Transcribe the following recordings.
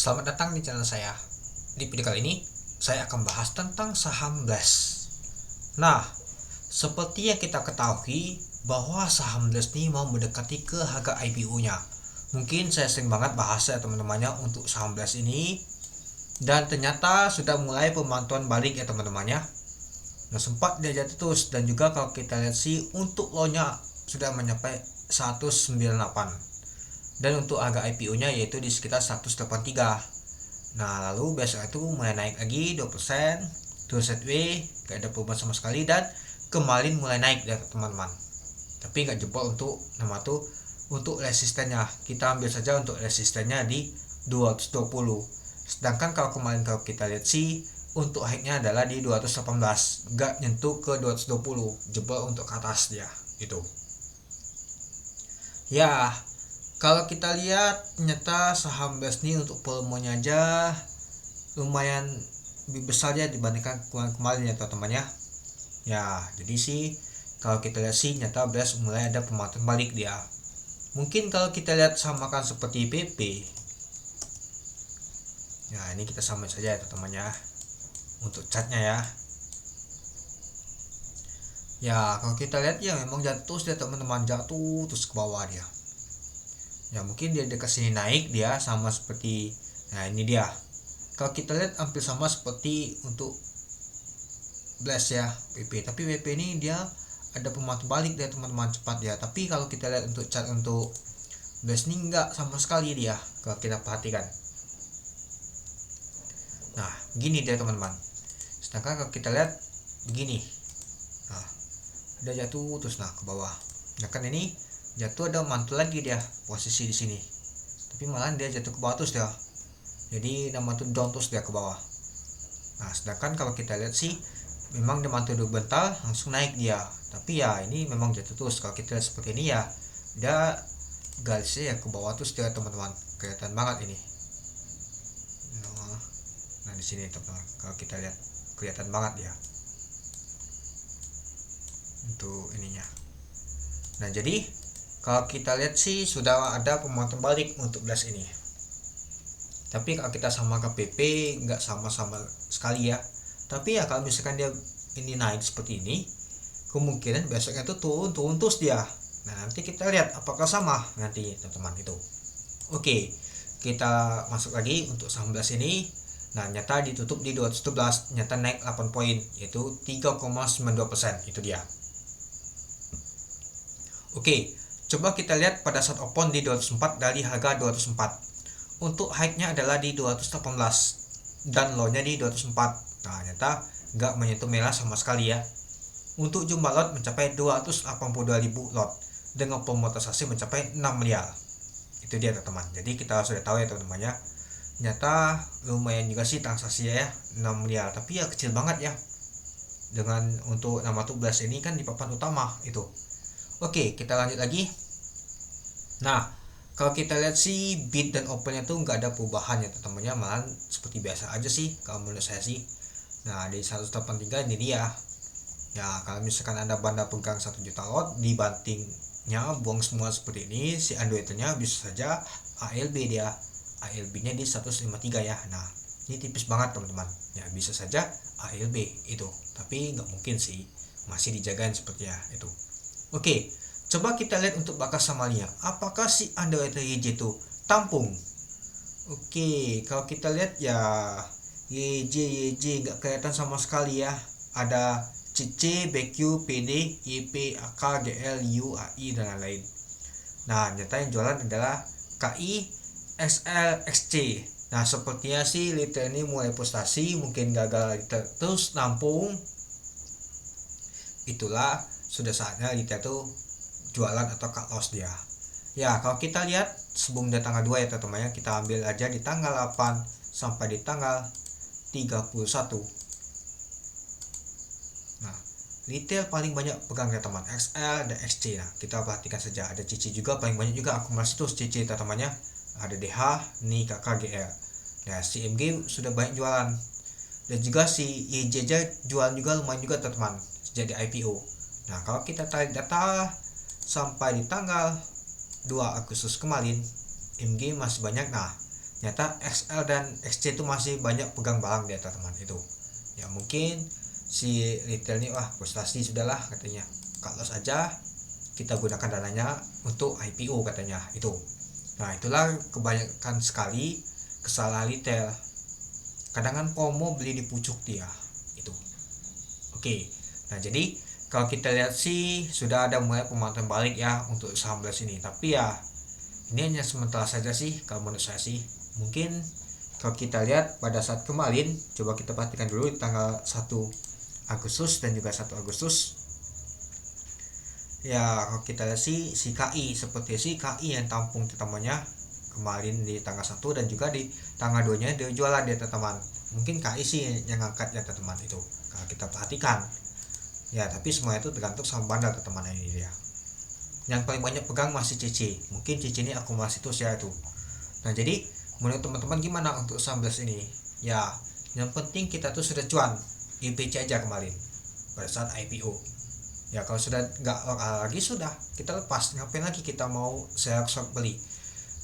Selamat datang di channel saya. Di video kali ini, saya akan bahas tentang saham Blast. Nah, seperti yang kita ketahui bahwa saham Blast ini mau mendekati ke harga IPO-nya. Mungkin saya sering banget bahas ya teman-temannya untuk saham Blast ini. Dan ternyata sudah mulai pemantauan balik ya teman-temannya. Nah, sempat dia jatuh terus, dan juga kalau kita lihat sih untuk low-nya sudah mencapai 198. Dan untuk harga IPO-nya yaitu di sekitar 183. Nah, lalu besok itu mulai naik lagi 2%, 2 setway, gak ada perubahan sama sekali, dan kemarin mulai naik ya teman-teman. Tapi gak jebol untuk untuk resistennya. Kita ambil saja untuk resistennya di 220. Sedangkan kalau kemarin kalau kita lihat sih untuk high-nya adalah di 218, gak nyentuh ke 220, jebol untuk ke atas dia itu. Ya, kalau kita lihat ternyata saham Blast ini untuk volumenya aja lumayan lebih besar ya dibandingkan kemarin ya teman-teman ya. Ya, jadi sih kalau kita lihat sih ternyata Blast mulai ada pemantauan balik dia. Mungkin kalau kita lihat samakan seperti PP. Ya, ini kita samain saja ya teman-teman ya. Untuk chartnya ya. Ya, kalau kita lihat ya memang jatuh ya teman-teman, jatuh terus ke bawah dia. Ya, mungkin dia dekat sini naik dia sama seperti, nah ini dia. Kalau kita lihat hampir sama seperti untuk Blast ya PP, tapi PP ini dia ada pemantauan balik dia teman-teman, cepat ya. Tapi kalau kita lihat untuk chart untuk Blast ini enggak sama sekali dia kalau kita perhatikan. Nah, begini dia teman-teman. Sedangkan kalau kita lihat begini, nah ada jatuh terus nah ke bawah. Nah kan ini jatuh ada mantul lagi dia posisi di sini, tapi malah dia jatuh ke bawah terus dia, jadi nama tuh down terus dia ke bawah. Nah, sedangkan kalau kita lihat sih memang dia mantul dulu bentar langsung naik dia, tapi ya ini memang jatuh terus. Kalau kita lihat seperti ini ya dia garisnya ya ke bawah terus dia teman-teman, kelihatan banget ini. Nah di sini teman-teman kalau kita lihat kelihatan banget ya untuk ininya. Nah jadi kalau kita lihat sih sudah ada pemantauan balik untuk Blast ini. Tapi kalau kita sama ke PP nggak sama-sama sekali ya. Tapi ya kalau misalkan dia ini naik seperti ini, kemungkinan besoknya itu turun terus dia. Nah nanti kita lihat apakah sama nanti teman-teman itu. Oke, kita masuk lagi untuk saham Blast ini. Nah nyata ditutup di 211, nyata naik 8 poin yaitu 3,92%, itu dia. Oke, coba kita lihat pada saat open di 204 dari harga 204. Untuk high-nya adalah di 218 dan low-nya di 204. Nah, ternyata nggak menyentuh merah sama sekali ya. Untuk jumlah lot mencapai 282.000 lot dengan volume transaksi mencapai 6 miliar. Itu dia teman-teman. Jadi kita sudah tahu ya teman-teman ya. Ternyata lumayan juga sih transaksinya ya, 6 miliar, tapi ya kecil banget ya. Dengan untuk nama tuh Blast ini kan di papan utama itu. Oke, kita lanjut lagi. Nah, kalau kita lihat sih bid dan opennya tuh nggak ada perubahan ya teman-temannya, malah seperti biasa aja sih kalau menurut saya sih. Nah, di 183 ini dia. Ya, kalau misalkan ada banda pegang 1 juta lot, dibantingnya buang semua seperti ini, si Androidnya bisa saja ALB dia. ALB-nya di 153 ya. Nah, ini tipis banget teman-teman. Ya, bisa saja ALB itu, tapi nggak mungkin sih, masih dijagain sepertinya itu. Oke, coba kita lihat untuk bakas Samalia. Apakah si Android YJ itu tampung? Oke, kalau kita lihat ya YJ nggak kelihatan sama sekali ya. Ada CC, BQ, PD, YP, AK, GL, U, AI dan lain-lain. Nah, nyata yang jualan adalah KI, XL, XC. Nah, sepertinya sih retail ini mulai frustasi, mungkin gagal terus nampung. Itulah sudah saatnya kita tuh jualan atau cut loss dia. Ya, kalau kita lihat sebelum dari tanggal 2 ya teman-teman ya, kita ambil aja di tanggal 8 sampai di tanggal 31. Nah, retail paling banyak pegang ya teman, XL dan XC. Nah, kita perhatikan saja, ada CC juga paling banyak juga akumulasi terus CC teman-teman ya. Ada DH, NI, KKGL. Nah, si MG sudah banyak jualan. Dan juga si YJ jualan juga lumayan juga teman-teman sejak di IPO. Nah, kalau kita tarik data sampai di tanggal 2 Agustus kemarin, MG masih banyak. Nah, Nyata XL dan XC itu masih banyak pegang barang dia teman itu. Ya mungkin si retail ini wah frustasi sudahlah katanya, kalau saja kita gunakan dananya untuk IPO katanya itu. Nah itulah kebanyakan sekali kesalahan retail, kadang kan promo beli di pucuk dia itu. Oke, nah jadi kalau kita lihat sih sudah ada mulai pemantauan balik ya untuk saham belas ini, tapi ya ini hanya sementara saja sih kalau menurut saya sih. Mungkin kalau kita lihat pada saat kemarin, coba kita perhatikan dulu di tanggal 1 Agustus dan juga 1 Agustus. Ya kalau kita lihat sih si KI, seperti si KI yang tampung temannya kemarin di tanggal 1 dan juga di tanggal 2 nya dia jualan dia teman. Mungkin KI sih yang ngangkat ya teman itu kalau kita perhatikan. Ya tapi semua itu tergantung sama bandar teman ini dia. Yang paling banyak pegang masih CC. Mungkin CC ini akumulasi terus ya itu. Nah jadi menurut teman-teman gimana untuk saham belas ini? Ya yang penting kita tuh sudah cuan IPC aja kemarin pada saat IPO. Ya kalau sudah nggak lagi sudah kita lepas, ngapain lagi kita mau short beli.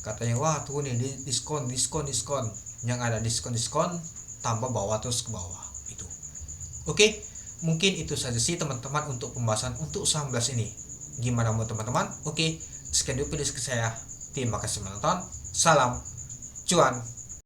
Katanya wah tuh nih diskon, yang ada diskon tambah bawah terus ke bawah itu. Oke, mungkin itu saja sih teman-teman untuk pembahasan untuk saham belas ini. Gimana menurut teman-teman? Oke, sekian dulu video saya. Terima kasih menonton. Salam cuan.